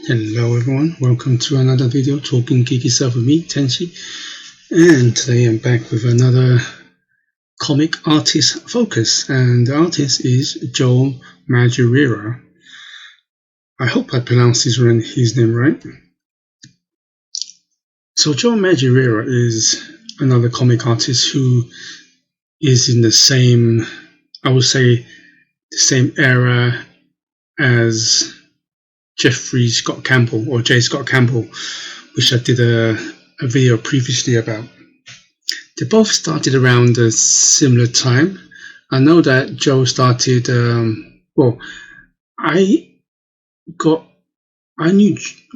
Hello everyone, welcome to another video talking geeky stuff with me, Tenshi, and today I'm back with another comic artist focus, and the artist is Joe Madureira. I hope I pronounced his name right. So Joe Madureira is another comic artist who is in the same, I would say, the same era as Jeffrey Scott Campbell or J. Scott Campbell, which I did a video previously about. They both started around a similar time. I know that Joe started, I got introduced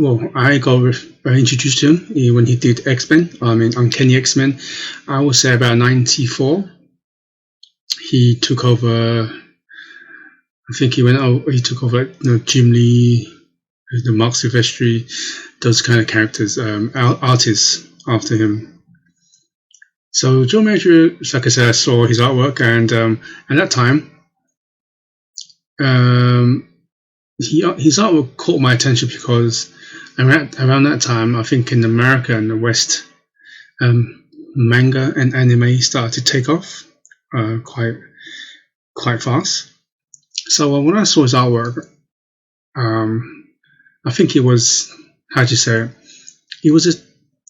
to him when he did X-Men, Uncanny X-Men. I would say about 94. He took over, I think he took over Jim Lee, the Mark Silvestri, those kind of characters, artists after him. So Joe Madureira, like I said, I saw his artwork, and at that time, his artwork caught my attention because around that time, I think in America and the West, manga and anime started to take off quite fast. So when I saw his artwork, I think it was, how do you say it? It was a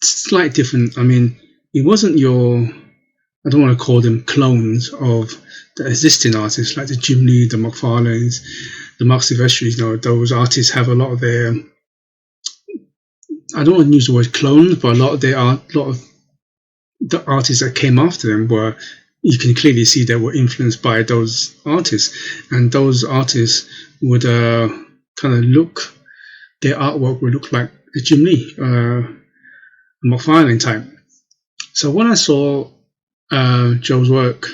slight different. I mean, it wasn't I don't want to call them clones of the existing artists like the Jim Lee, the McFarlanes, the Mark Silvestris. Those artists have a lot of their, I don't want to use the word clones, but a lot of the artists that came after them were, you can clearly see they were influenced by those artists, and those artists would kind of their artwork would look like the Jim Lee, McFarlane type. So when I saw Joe's work,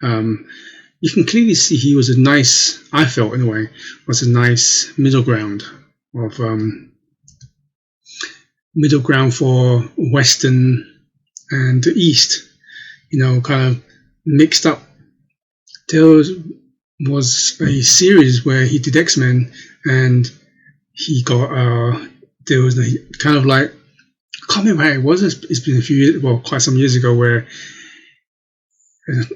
you can clearly see he was I felt anyway, was a nice middle ground for Western and the East, kind of mixed up. There was a series where he did X-Men, and he got there was kind of like, I can't remember how it was. It's been a few years, quite some years ago, where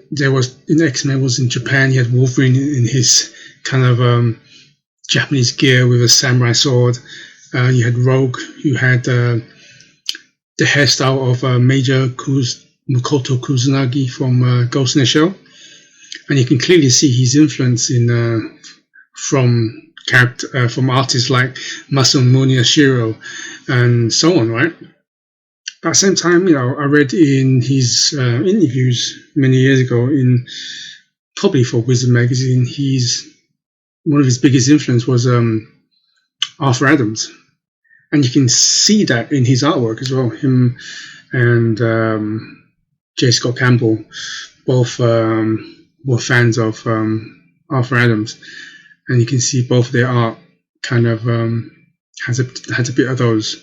there was in X-Men was in Japan. He had Wolverine in his kind of Japanese gear with a samurai sword. You had Rogue, who had the hairstyle of Major Makoto Kusanagi from Ghost in the Shell, and you can clearly see his influence from artists like Masamune Ashiro and so on, right? But at the same time, I read in his interviews many years ago, probably for Wizard magazine, one of his biggest influence was Arthur Adams, and you can see that in his artwork as well. Him and J. Scott Campbell both were fans of Arthur Adams, and you can see both their art kind of has a bit of those.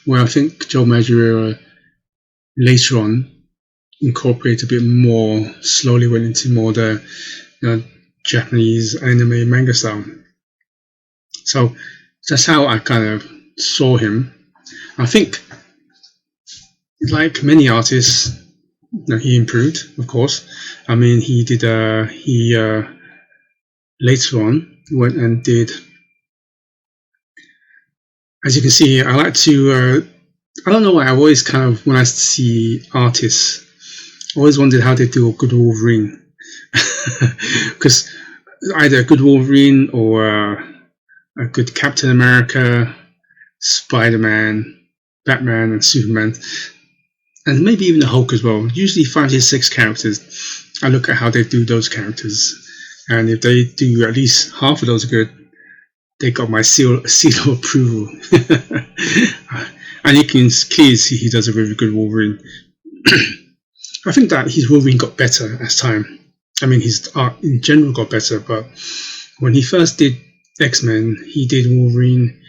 Where I think Joe Madureira later on incorporated a bit more, slowly went into more the Japanese anime manga style. So that's how I kind of saw him. I think, like many artists, he improved, of course. I mean, he later on went and did, as you can see, I like to, I don't know why, I always kind of, when I see artists, I always wondered how they do a good Wolverine. Because either a good Wolverine or a good Captain America, Spider-Man, Batman and Superman, and maybe even the Hulk as well. Usually 5 to 6 characters. I look at how they do those characters, and if they do at least half of those good, they got my seal of approval. And you can clearly see he does a very good Wolverine. I think that his Wolverine got better as time. I mean, his art in general got better, but when he first did X-Men, he did Wolverine.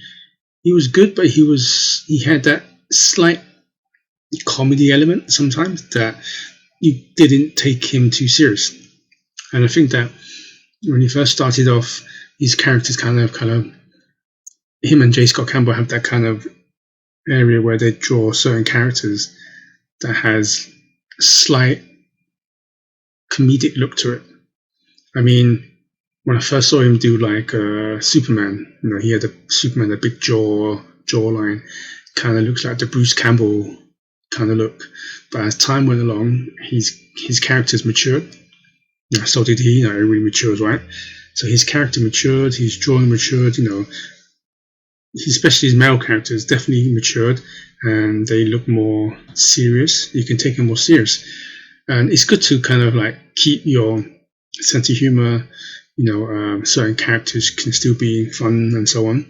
He was good, but he had that slight comedy element sometimes that you didn't take him too serious. And I think that when he first started off, his characters kind of him and J. Scott Campbell have that kind of area where they draw certain characters that has a slight comedic look to it. I mean, when I first saw him do like Superman, he had a big jawline, kind of looks like the Bruce Campbell kind of look. But as time went along, his characters matured. So did he. Everybody matures, right? So his character matured, his drawing matured. Especially his male characters definitely matured, and they look more serious. You can take them more serious, and it's good to kind of like keep your sense of humor. Certain characters can still be fun and so on,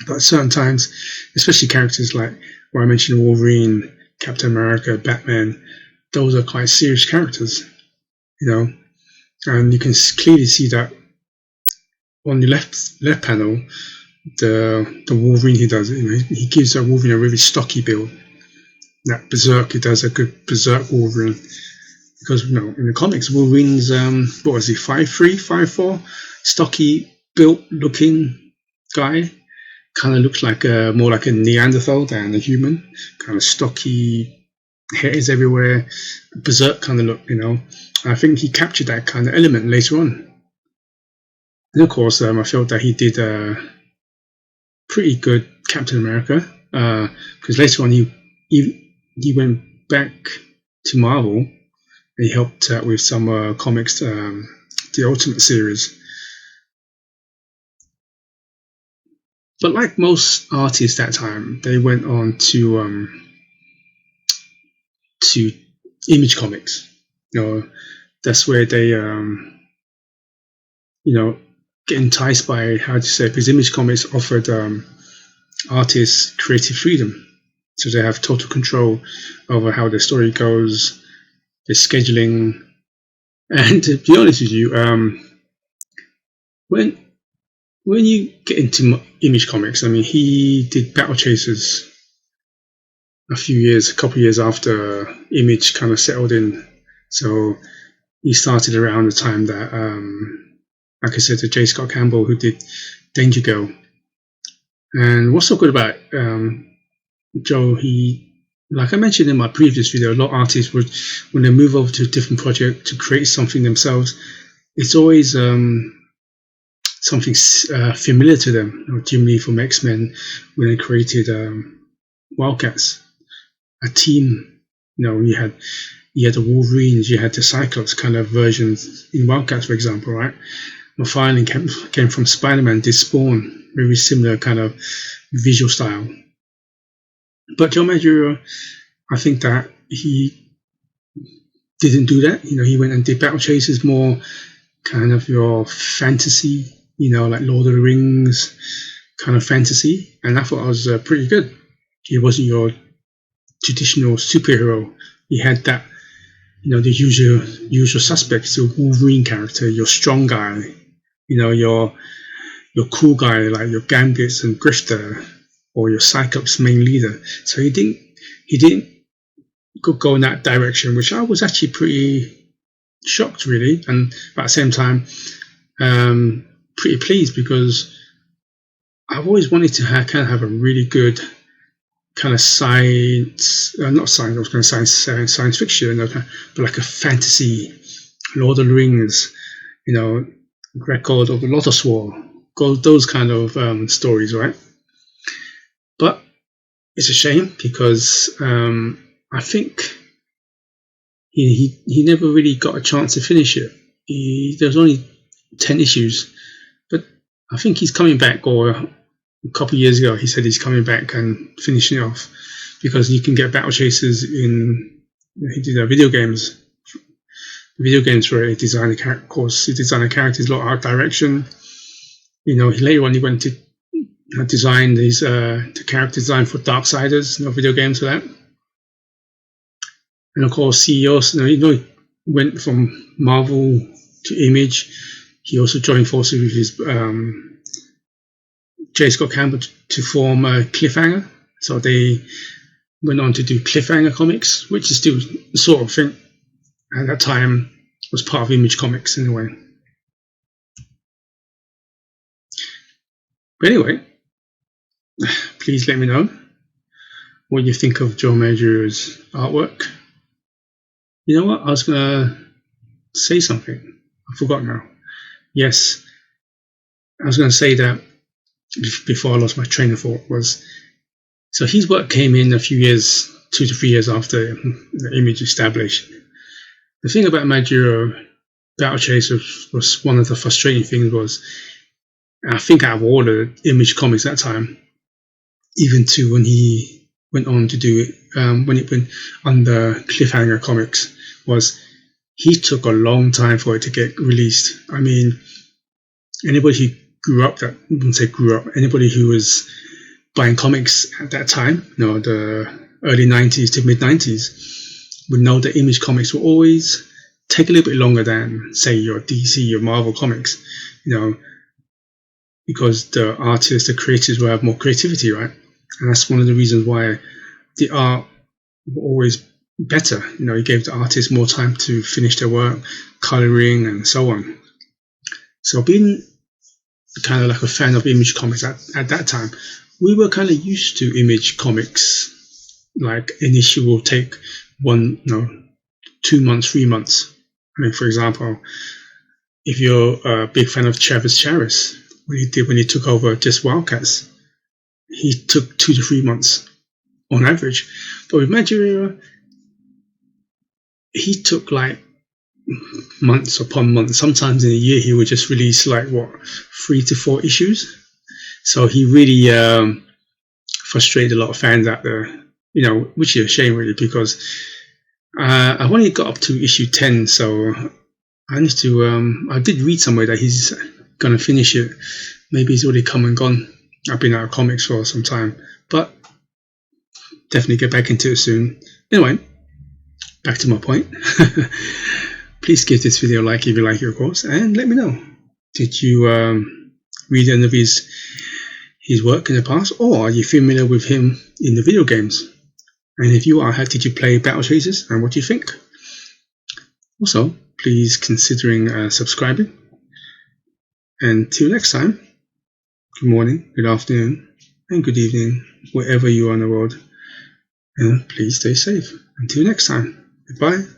but certain times, especially characters like where I mentioned Wolverine, Captain America, Batman, those are quite serious characters, and you can clearly see that on the left panel, the Wolverine he does, he gives that Wolverine a really stocky build. That Berserk, he does a good Berserk Wolverine. Because in the comics, Wolverine's what was he, 5'3", 5'4", stocky built looking guy, kind of looks like more like a Neanderthal than a human, kind of stocky, hairs everywhere, Berserk kind of look, I think he captured that kind of element later on. And of course, I felt that he did a pretty good Captain America, because later on he went back to Marvel. He helped out with some comics, the Ultimate series. But like most artists that time, they went on to Image Comics. That's where they get enticed by, how to say, because Image Comics offered artists creative freedom, so they have total control over how the story goes, the scheduling. And to be honest with you, when you get into Image Comics, he did Battle Chasers a couple of years after Image kind of settled in. So he started around the time that, like I said, to J. Scott Campbell, who did Danger Girl. And what's so good about Joe, like I mentioned in my previous video, a lot of artists would, when they move over to a different project to create something themselves, it's always something familiar to them. Jim Lee from X-Men, when they created Wildcats, a team. You had the Wolverines, you had the Cyclops kind of versions in Wildcats, for example, right? McFarlane came from Spider-Man, did Spawn, very similar kind of visual style. But Joe Madureira, I think that he didn't do that. He went and did Battle Chasers, more kind of your fantasy, like Lord of the Rings kind of fantasy. And I thought it was pretty good. He wasn't your traditional superhero. He had that, the usual suspects, your Wolverine character, your strong guy, your cool guy like your Gambits and Grifter, or your Cyclops main leader. So he didn't go in that direction, which I was actually pretty shocked, really, and at the same time pretty pleased, because I've always wanted to have a really good kind of science, not science, I was going to say science fiction, but like a fantasy, Lord of the Rings, Record of the Lotus War, those kind of stories, right? But it's a shame, because I think he never really got a chance to finish it. There was only 10 issues, but I think he's coming back, or a couple of years ago he said he's coming back and finishing it off, because you can get Battle Chasers he did video games where he designed a character. Of course, he designed a characters, a lot of art direction. Later on he went to design the character design for Darksiders, video games for that. And of course, he also, he went from Marvel to Image. He also joined forces with his J. Scott Campbell to form Cliffhanger. So they went on to do Cliffhanger Comics, which is still the sort of thing at that time was part of Image Comics in a way. But anyway, Please let me know what you think of Joe Madureira's artwork. You know what? I was gonna say something. I forgot now. Yes, I was gonna say that before I lost my train of thought was, so his work came in a few years, 2 to 3 years after the Image established. The thing about Madureira Battle Chase was one of the frustrating things was, I think out of all the Image comics that time, even to when he went on to do it, when it went under Cliffhanger Comics, was he took a long time for it to get released. I mean, anybody who grew up, that I wouldn't say grew up, anybody who was buying comics at that time, the early 90s to mid 90s, would know that Image comics will always take a little bit longer than, say, your DC or Marvel comics, because the artists, the creators will have more creativity, right? And that's one of the reasons why the art was always better. It gave the artists more time to finish their work, coloring and so on. So being kind of like a fan of Image comics at that time, we were kind of used to Image comics. Like an issue will take 2 months, 3 months. I mean, for example, if you're a big fan of Travis Charest, when he took over just Wildcats, he took 2 to 3 months on average. But with Madureira, he took like months upon months. Sometimes in a year, he would just release 3 to 4 issues. So he really frustrated a lot of fans out there, which is a shame really, because I've only got up to issue 10, so I need to. I did read somewhere that he's gonna finish it. Maybe he's already come and gone. I've been out of comics for some time, but definitely get back into it soon. Anyway, back to my point. Please give this video a like if you like it, of course, and let me know. Did you read any of his work in the past, or are you familiar with him in the video games? And if you are, how did you play Battle Chasers, and what do you think? Also, please considering subscribing. And till next time, good morning, good afternoon, and good evening, wherever you are in the world. And please stay safe. Until next time, goodbye.